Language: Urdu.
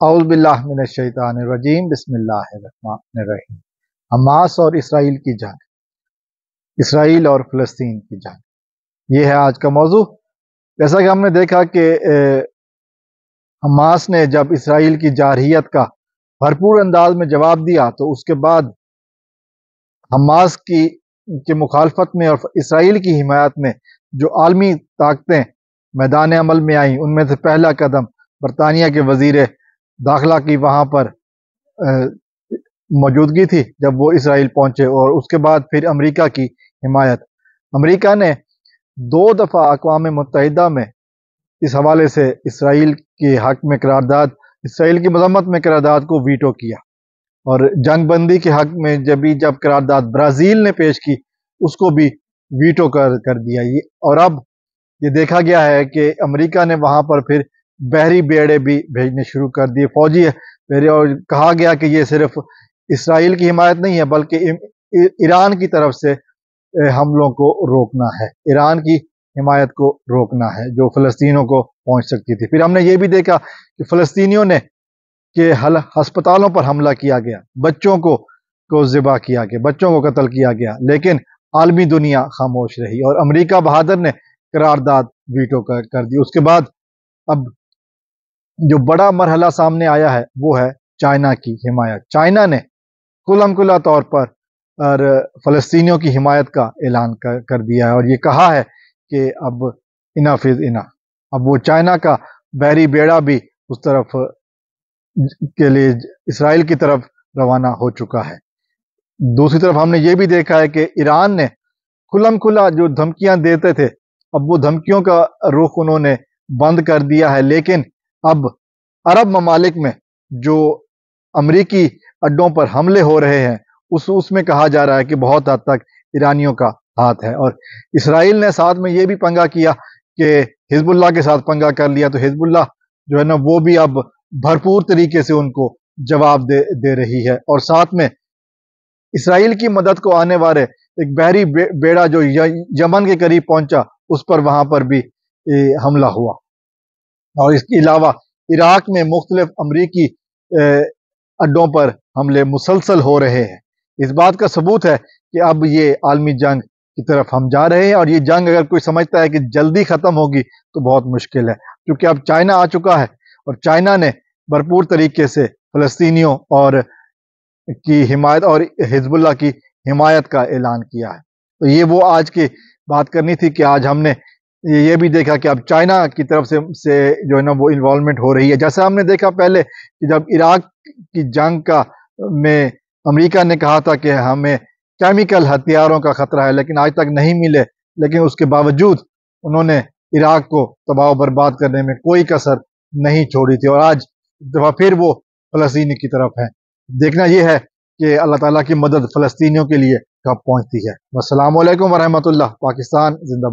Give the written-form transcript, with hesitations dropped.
اعوذ باللہ من الشیطان الرجیم بسم اللہ الرحمن الرحیم۔ حماس اور اسرائیل کی جنگ، اسرائیل اور فلسطین کی جنگ، یہ ہے آج کا موضوع۔ جیسا کہ ہم نے دیکھا کہ حماس نے جب اسرائیل کی جارحیت کا بھرپور انداز میں جواب دیا تو اس کے بعد حماس کی مخالفت میں اور اسرائیل کی حمایت میں جو عالمی طاقتیں میدان عمل میں آئیں، ان میں سے پہلا قدم برطانیہ کے وزیر داخلہ کی وہاں پر موجودگی تھی جب وہ اسرائیل پہنچے، اور اس کے بعد پھر امریکہ کی حمایت۔ امریکہ نے 2 دفعہ اقوام متحدہ میں اس حوالے سے اسرائیل کے حق میں قرارداد، اسرائیل کی مذمت میں قرارداد کو ویٹو کیا، اور جنگ بندی کے حق میں جب قرارداد برازیل نے پیش کی اس کو بھی ویٹو کر دیا۔ اور اب یہ دیکھا گیا ہے کہ امریکہ نے وہاں پر پھر بحری بیڑے بھی بھیجنے شروع کر دیے، فوجی بیڑے، اور کہا گیا کہ یہ صرف اسرائیل کی حمایت نہیں ہے بلکہ ایران کی طرف سے حملوں کو روکنا ہے، ایران کی حمایت کو روکنا ہے جو فلسطینیوں کو پہنچ سکتی تھی۔ پھر ہم نے یہ بھی دیکھا کہ فلسطینیوں نے کہ ہسپتالوں پر حملہ کیا گیا، بچوں کو ذبح کیا گیا، بچوں کو قتل کیا گیا، لیکن عالمی دنیا خاموش رہی اور امریکہ بہادر نے قرارداد ویٹو کر دی۔ اس کے بعد اب جو بڑا مرحلہ سامنے آیا ہے وہ ہے چائنا کی حمایت۔ چائنا نے کھلا طور پر فلسطینیوں کی حمایت کا اعلان کر دیا ہے اور یہ کہا ہے کہ اب انف از انف، اب وہ چائنا کا بحری بیڑا بھی اس طرف کے لیے اسرائیل کی طرف روانہ ہو چکا ہے۔ دوسری طرف ہم نے یہ بھی دیکھا ہے کہ ایران نے کھلا جو دھمکیاں دیتے تھے اب وہ دھمکیوں کا رخ انہوں نے بند کر دیا ہے، لیکن اب عرب ممالک میں جو امریکی اڈوں پر حملے ہو رہے ہیں اس میں کہا جا رہا ہے کہ بہت حد تک ایرانیوں کا ہاتھ ہے، اور اسرائیل نے ساتھ میں یہ بھی پنگا کیا کہ حزب اللہ کے ساتھ پنگا کر لیا، تو حزب اللہ جو ہے نا وہ بھی اب بھرپور طریقے سے ان کو جواب دے رہی ہے، اور ساتھ میں اسرائیل کی مدد کو آنے والے ایک بحری بیڑا جو یمن کے قریب پہنچا اس پر وہاں پر بھی حملہ ہوا، اور اس کے علاوہ عراق میں مختلف امریکی اڈوں پر حملے مسلسل ہو رہے ہیں۔ اس بات کا ثبوت ہے کہ اب یہ عالمی جنگ کی طرف ہم جا رہے ہیں، اور یہ جنگ اگر کوئی سمجھتا ہے کہ جلدی ختم ہوگی تو بہت مشکل ہے، کیونکہ اب چائنا آ چکا ہے اور چائنا نے بھرپور طریقے سے فلسطینیوں کی حمایت اور حزب اللہ کی حمایت کا اعلان کیا ہے۔ تو یہ وہ آج کی بات کرنی تھی کہ آج ہم نے یہ بھی دیکھا کہ اب چائنا کی طرف سے جو ہے نا وہ انوالومنٹ ہو رہی ہے۔ جیسا ہم نے دیکھا پہلے کہ جب عراق کی جنگ میں امریکہ نے کہا تھا کہ ہمیں کیمیکل ہتھیاروں کا خطرہ ہے، لیکن آج تک نہیں ملے، لیکن اس کے باوجود انہوں نے عراق کو تباہ و برباد کرنے میں کوئی کسر نہیں چھوڑی تھی، اور آج دفعہ پھر وہ فلسطین کی طرف ہیں۔ دیکھنا یہ ہے کہ اللہ تعالیٰ کی مدد فلسطینیوں کے لیے کب پہنچتی ہے۔ السلام علیکم ورحمۃ اللہ۔ پاکستان زندہ باد۔